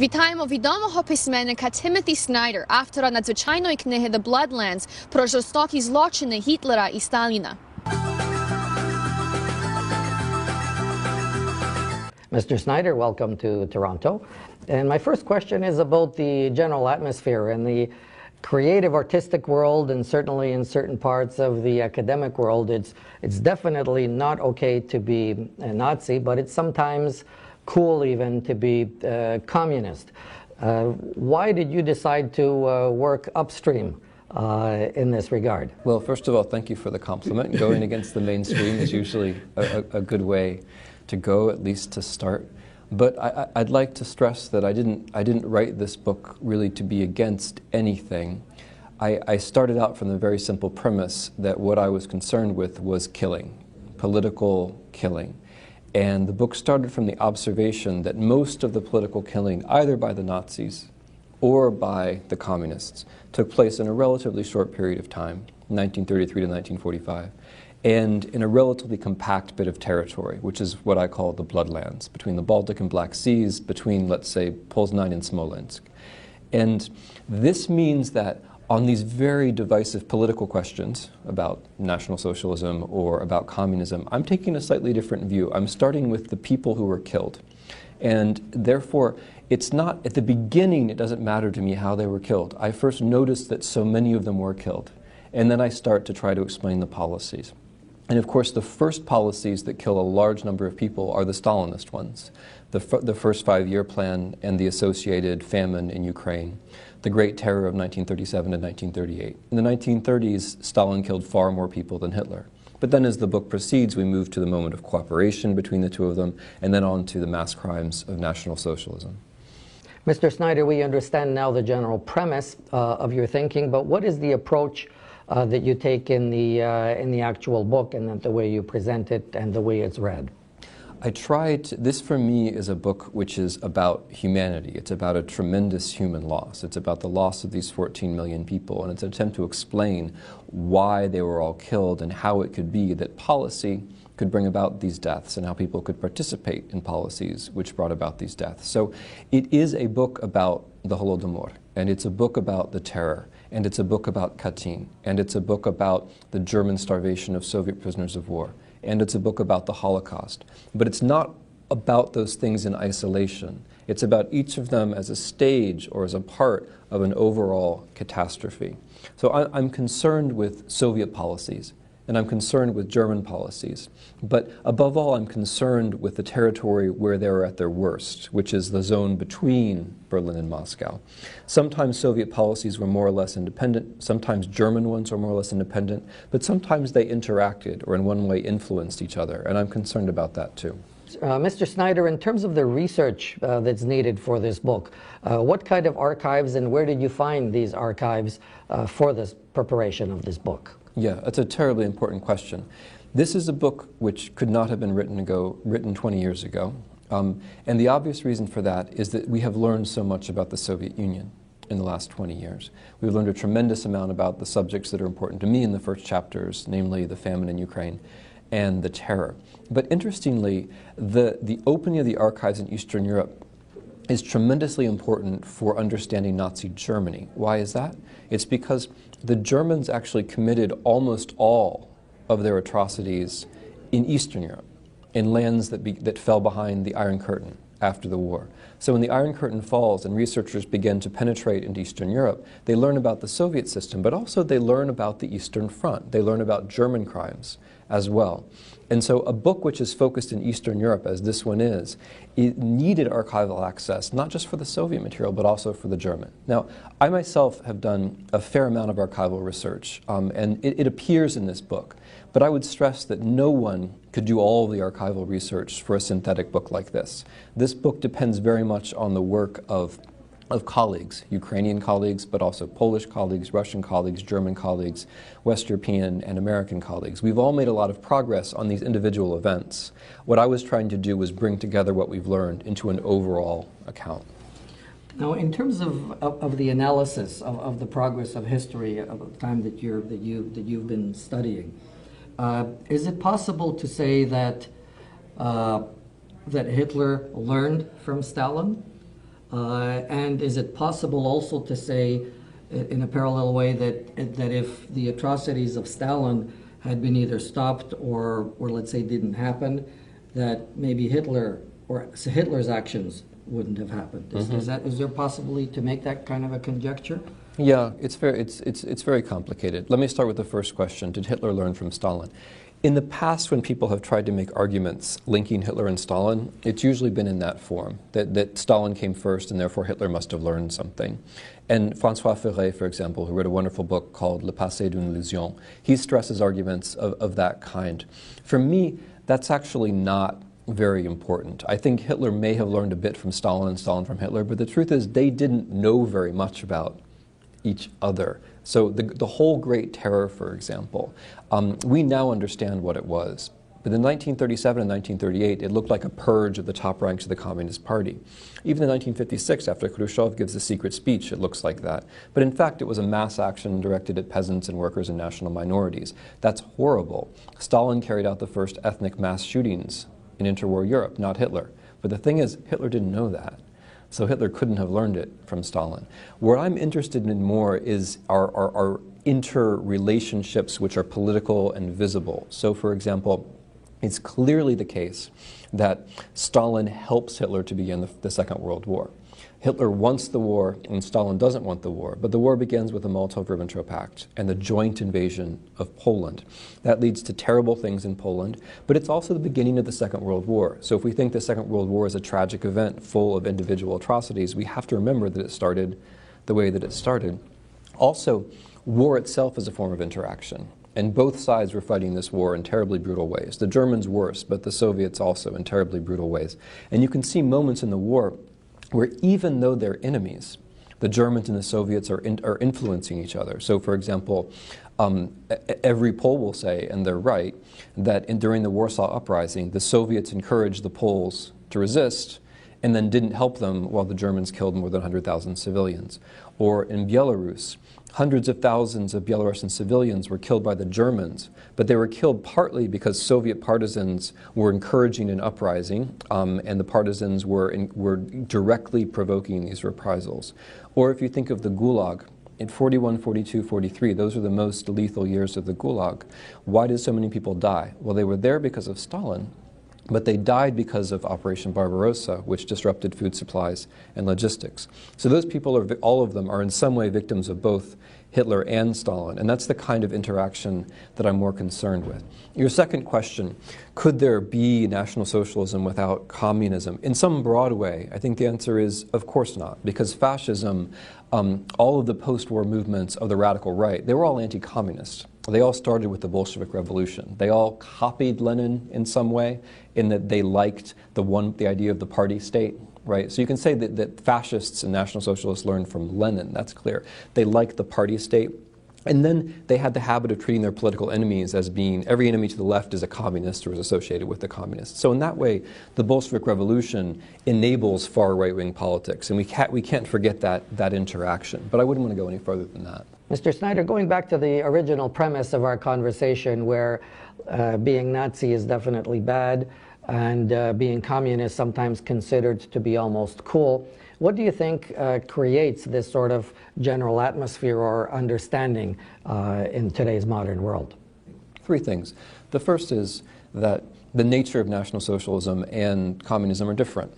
Вітаємо відомого письменника Тімоті Снайдер, автора надзвичайної книги «The Bloodlands» про жорстокі злочини Гітлера і Сталіна. Mr. Snyder, welcome to Toronto. And my first question is about the general atmosphere and the creative artistic world, and certainly in certain parts of the academic world, it's definitely not okay to be a Nazi, but it's sometimes cool even to be communist. Why did you decide to work upstream in this regard? Well, first of all, thank you for the compliment. Going against the mainstream is usually a good way to go, at least to start. But I'd like to stress that I didn't write this book really to be against anything. I started out from the very simple premise that what I was concerned with was killing, political killing. And the book started from the observation that most of the political killing, either by the Nazis or by the communists, took place in a relatively short period of time, 1933 to 1945. And in a relatively compact bit of territory, which is what I call the Bloodlands, between the Baltic and Black Seas, between, let's say, Poznań and Smolensk. And this means that on these very divisive political questions about National Socialism or about communism, I'm taking a slightly different view. I'm starting with the people who were killed. And therefore, it's not, at the beginning, it doesn't matter to me how they were killed. I first noticed that so many of them were killed. And then I start to try to explain the policies. And of course, the first policies that kill a large number of people are the Stalinist ones. The first five-year plan and the associated famine in Ukraine. The Great Terror of 1937 and 1938. In the 1930s, Stalin killed far more people than Hitler. But then as the book proceeds, we move to the moment of cooperation between the two of them, and then on to the mass crimes of National Socialism. Mr. Snyder, we understand now the general premise of your thinking, but what is the approach that you take in the actual book, and the way you present it and the way it's read? This for me is a book which is about humanity. It's about a tremendous human loss. It's about the loss of these 14 million people, and it's an attempt to explain why they were all killed and how it could be that policy could bring about these deaths and how people could participate in policies which brought about these deaths. So it is a book about the Holodomor, and it's a book about the terror, and it's a book about Katyn, and it's a book about the German starvation of Soviet prisoners of war, and it's a book about the Holocaust. But it's not about those things in isolation. It's about each of them as a stage or as a part of an overall catastrophe. So I'm concerned with Soviet policies, and I'm concerned with German policies. But above all, I'm concerned with the territory where they were at their worst, which is the zone between Berlin and Moscow. Sometimes Soviet policies were more or less independent, sometimes German ones were more or less independent, but sometimes they interacted or in one way influenced each other, and I'm concerned about that too. Mr. Snyder, in terms of the research that's needed for this book, what kind of archives and where did you find these archives for this preparation of this book? Yeah, that's a terribly important question. This is a book which could not have been written 20 years ago. And the obvious reason for that is that we have learned so much about the Soviet Union in the last 20 years. We've learned a tremendous amount about the subjects that are important to me in the first chapters, namely the famine in Ukraine and the terror. But interestingly, the opening of the archives in Eastern Europe is tremendously important for understanding Nazi Germany. Why is that? It's because the Germans actually committed almost all of their atrocities in Eastern Europe, in lands that fell behind the Iron Curtain after the war. So when the Iron Curtain falls and researchers begin to penetrate into Eastern Europe, they learn about the Soviet system, but also they learn about the Eastern Front. They learn about German crimes as well. And so a book which is focused in Eastern Europe, as this one is, it needed archival access, not just for the Soviet material, but also for the German. Now, I myself have done a fair amount of archival research, and it appears in this book. But I would stress that no one could do all the archival research for a synthetic book like this. This book depends very much on the work of colleagues, Ukrainian colleagues, but also Polish colleagues, Russian colleagues, German colleagues, West European and American colleagues. We've all made a lot of progress on these individual events. What I was trying to do was bring together what we've learned into an overall account. Now, in terms of the analysis of the progress of history of the time that you've been studying, is it possible to say that Hitler learned from Stalin? And is it possible also to say, in a parallel way, that if the atrocities of Stalin had been either stopped or let's say didn't happen, that maybe Hitler's actions wouldn't have happened? Is there possibility to make that kind of a conjecture? Yeah, it's very complicated. Let me start with the first question. Did Hitler learn from Stalin? In the past, when people have tried to make arguments linking Hitler and Stalin, it's usually been in that form, that Stalin came first and therefore Hitler must have learned something. And François Furet, for example, who wrote a wonderful book called Le Passé d'une Illusion, he stresses arguments of that kind. For me, that's actually not very important. I think Hitler may have learned a bit from Stalin and Stalin from Hitler, but the truth is they didn't know very much about each other. So the whole Great Terror, for example, we now understand what it was. But in 1937 and 1938, it looked like a purge of the top ranks of the Communist Party. Even in 1956, after Khrushchev gives the secret speech, it looks like that. But in fact, it was a mass action directed at peasants and workers and national minorities. That's horrible. Stalin carried out the first ethnic mass shootings in interwar Europe, not Hitler. But the thing is, Hitler didn't know that. So Hitler couldn't have learned it from Stalin. What I'm interested in more is our interrelationships which are political and visible. So for example, it's clearly the case that Stalin helps Hitler to begin the Second World War. Hitler wants the war and Stalin doesn't want the war, but the war begins with the Molotov-Ribbentrop Pact and the joint invasion of Poland. That leads to terrible things in Poland, but it's also the beginning of the Second World War. So if we think the Second World War is a tragic event full of individual atrocities, we have to remember that it started the way that it started. Also, war itself is a form of interaction. And both sides were fighting this war in terribly brutal ways. The Germans worse, but the Soviets also in terribly brutal ways. And you can see moments in the war where even though they're enemies, the Germans and the Soviets are influencing each other. So for example, every Pole will say, and they're right, that during the Warsaw Uprising, the Soviets encouraged the Poles to resist and then didn't help them while the Germans killed more than 100,000 civilians. Or in Belarus, hundreds of thousands of Belarusian civilians were killed by the Germans, but they were killed partly because Soviet partisans were encouraging an uprising, and the partisans were directly provoking these reprisals. Or if you think of the Gulag, in 41, 42, 43, those are the most lethal years of the Gulag. Why did so many people die? Well, they were there because of Stalin, but they died because of Operation Barbarossa, which disrupted food supplies and logistics. So those people, all of them, are in some way victims of both Hitler and Stalin, and that's the kind of interaction that I'm more concerned with. Your second question, could there be National Socialism without communism? In some broad way, I think the answer is of course not, because fascism, all of the post-war movements of the radical right, they were all anti-communist. They all started with the Bolshevik Revolution. They all copied Lenin in some way, in that they liked the idea of the party state, right? So you can say that fascists and National Socialists learned from Lenin, that's clear. They liked the party state. And then they had the habit of treating their political enemies as being, every enemy to the left is a communist or is associated with the communists. So in that way, the Bolshevik Revolution enables far right-wing politics, and we can't forget that interaction. But I wouldn't want to go any further than that. Mr. Snyder, going back to the original premise of our conversation, where being Nazi is definitely bad and being communist sometimes considered to be almost cool, what do you think creates this sort of general atmosphere or understanding in today's modern world? Three things. The first is that the nature of National Socialism and communism are different.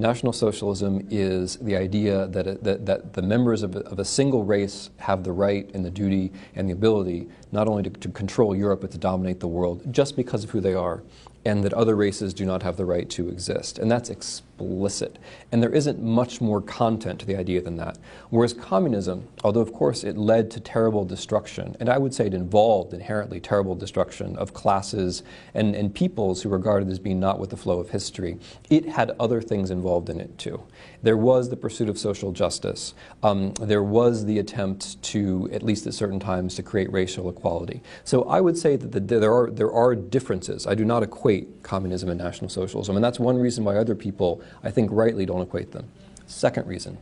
National Socialism is the idea that the members of a single race have the right and the duty and the ability not only to control Europe but to dominate the world just because of who they are, and that other races do not have the right to exist. And that's explicit. And there isn't much more content to the idea than that. Whereas communism, although of course it led to terrible destruction, and I would say it involved inherently terrible destruction of classes and peoples who were regarded as being not with the flow of history, it had other things involved in it too. There was the pursuit of social justice. There was the attempt to, at least at certain times, to create racial equality. So I would say that there are differences. I do not equate communism and National Socialism, and that's one reason why other people, I think rightly, don't equate them. Second reason,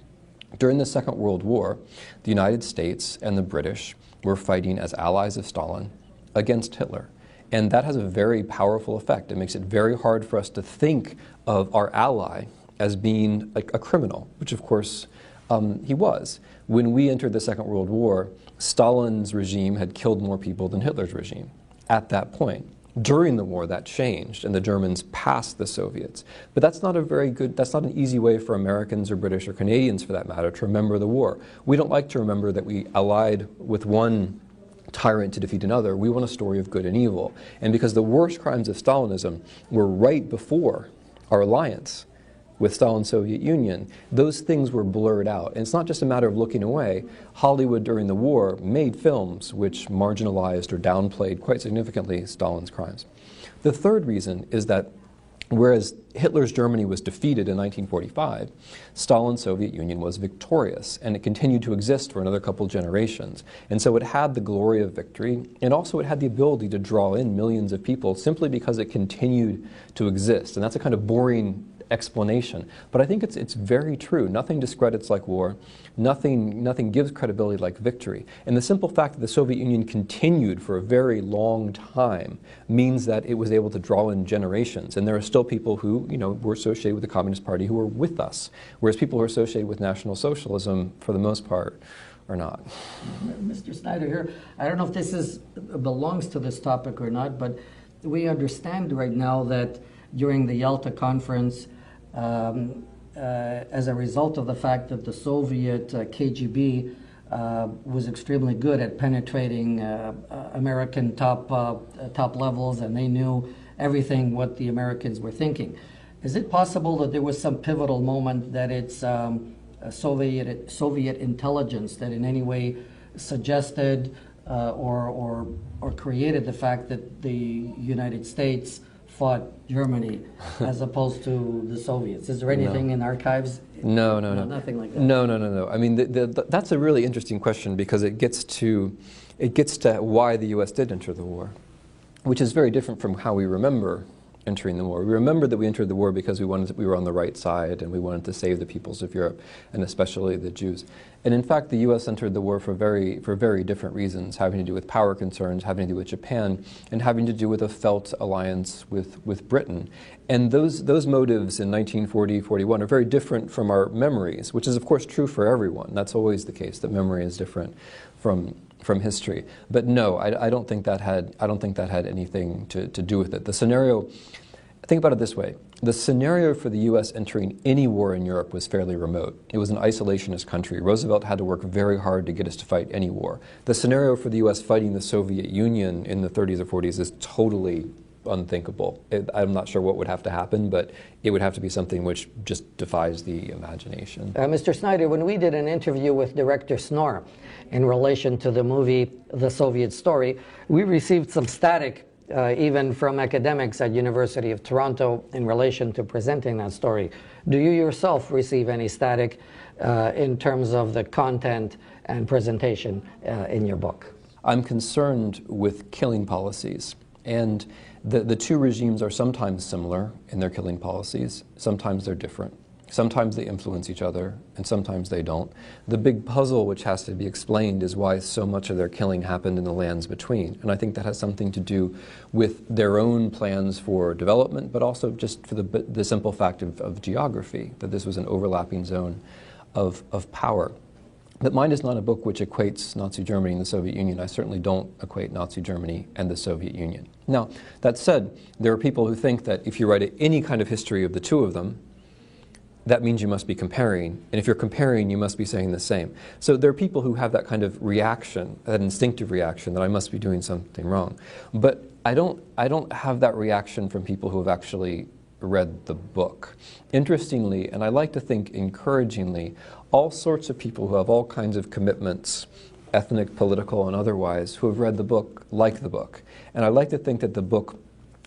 during the Second World War, the United States and the British were fighting as allies of Stalin against Hitler. And that has a very powerful effect. It makes it very hard for us to think of our ally as being a criminal, which of course he was. When we entered the Second World War, Stalin's regime had killed more people than Hitler's regime at that point. During the war, that changed, and the Germans passed the Soviets. But that's not an easy way for Americans or British or Canadians, for that matter, to remember the war. We don't like to remember that we allied with one tyrant to defeat another. We want a story of good and evil. And because the worst crimes of Stalinism were right before our alliance with Stalin's Soviet Union, those things were blurred out. And it's not just a matter of looking away. Hollywood during the war made films which marginalized or downplayed quite significantly Stalin's crimes. The third reason is that whereas Hitler's Germany was defeated in 1945, Stalin's Soviet Union was victorious, and it continued to exist for another couple generations. And so it had the glory of victory, and also it had the ability to draw in millions of people simply because it continued to exist. And that's a kind of boring explanation, but I think it's very true. Nothing discredits like war. Nothing gives credibility like victory. And the simple fact that the Soviet Union continued for a very long time means that it was able to draw in generations. And there are still people who, were associated with the Communist Party who are with us, whereas people who are associated with National Socialism, for the most part, are not. Mr. Snyder here, I don't know if this belongs to this topic or not, but we understand right now that during the Yalta Conference, as a result of the fact that the Soviet KGB was extremely good at penetrating American top levels, and they knew everything what the Americans were thinking. Is it possible that there was some pivotal moment that it's Soviet intelligence that in any way suggested or created the fact that the United States fought Germany as opposed to the Soviets? Is there anything in archives? No. Nothing like that. No. I mean, that's a really interesting question, because it gets to why the U.S. did enter the war, which is very different from how we remember entering the war. We remember that we entered the war because we were on the right side, and we wanted to save the peoples of Europe, and especially the Jews. And in fact, the U.S. entered the war for very different reasons, having to do with power concerns, having to do with Japan, and having to do with a felt alliance with Britain. And those motives in 1940-41 are very different from our memories, which is of course true for everyone. That's always the case, that memory is different from history. But no, I don't think that had anything to do with it. The scenario, think about it this way. The scenario for the U.S. entering any war in Europe was fairly remote. It was an isolationist country. Roosevelt had to work very hard to get us to fight any war. The scenario for the U.S. fighting the Soviet Union in the 30s or 40s is totally unthinkable. I'm not sure what would have to happen, but it would have to be something which just defies the imagination. Mr. Snyder, when we did an interview with director Snor in relation to the movie The Soviet Story, we received some static even from academics at University of Toronto in relation to presenting that story. Do you yourself receive any static in terms of the content and presentation in your book? I'm concerned with killing policies. And the two regimes are sometimes similar in their killing policies. Sometimes they're different. Sometimes they influence each other, and sometimes they don't. The big puzzle which has to be explained is why so much of their killing happened in the lands between. And I think that has something to do with their own plans for development, but also just for the simple fact of geography, that this was an overlapping zone of power. But mine is not a book which equates Nazi Germany and the Soviet Union. I certainly don't equate Nazi Germany and the Soviet Union. Now, that said, there are people who think that if you write any kind of history of the two of them, that means you must be comparing. And if you're comparing, you must be saying the same. So there are people who have that kind of reaction, that instinctive reaction, that I must be doing something wrong. But I don't have that reaction from people who have actually read the book. Interestingly, and I like to think encouragingly, all sorts of people who have all kinds of commitments, ethnic, political, and otherwise, who have read the book, like the book. And I like to think that the book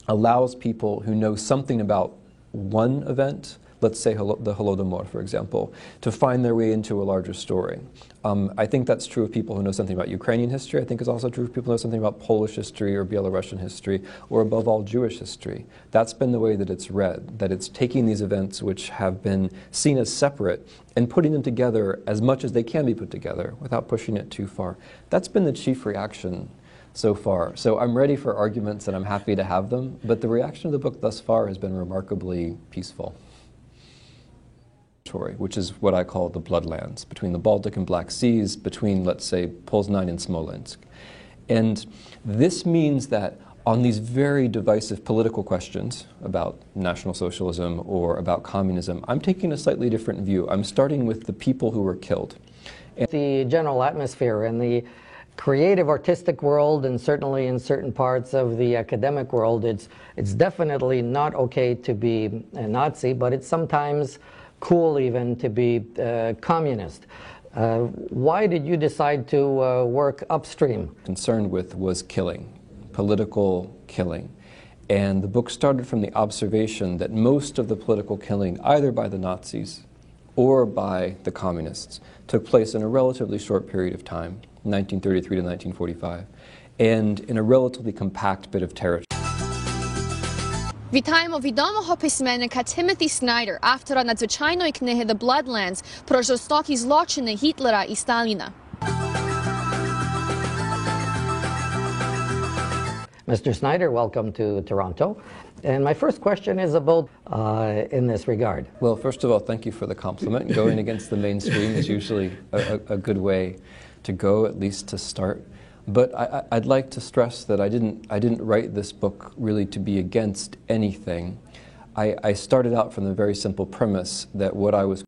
allows people who know something about one event, let's say the Holodomor, for example, to find their way into a larger story. I think that's true of people who know something about Ukrainian history. I think it's also true of people who know something about Polish history or Belarusian history, or above all, Jewish history. That's been the way that it's read, that it's taking these events which have been seen as separate and putting them together as much as they can be put together without pushing it too far. That's been the chief reaction so far. So I'm ready for arguments and I'm happy to have them, but the reaction of the book thus far has been remarkably peaceful. territory, which is what I call the Bloodlands, between the Baltic and Black Seas, between, let's say, Poznań and Smolensk. And this means that on these very divisive political questions about National Socialism or about communism, I'm taking a slightly different view. I'm starting with the people who were killed. The general atmosphere in the creative artistic world, and certainly in certain parts of the academic world, it's definitely not okay to be a Nazi, but it's sometimes cool even to be communist. Why did you decide to work upstream? Concerned with was killing, political killing. And the book started from the observation that most of the political killing, either by the Nazis or by the communists, took place in a relatively short period of time, 1933 to 1945, and in a relatively compact bit of territory. Вітаємо відомого письменника Тімоті Снайдер, автора надзвичайної книги «The Bloodlands» про жорстокі злочини Гітлера і Сталіна. Mr. Snyder, welcome to Toronto. And my first question is about in this regard. Well, first of all, thank you for the compliment. Going against the mainstream is usually a good way to go, at least to start. But I'd like to stress that I didn't write this book really to be against anything. I started out from the very simple premise that what I was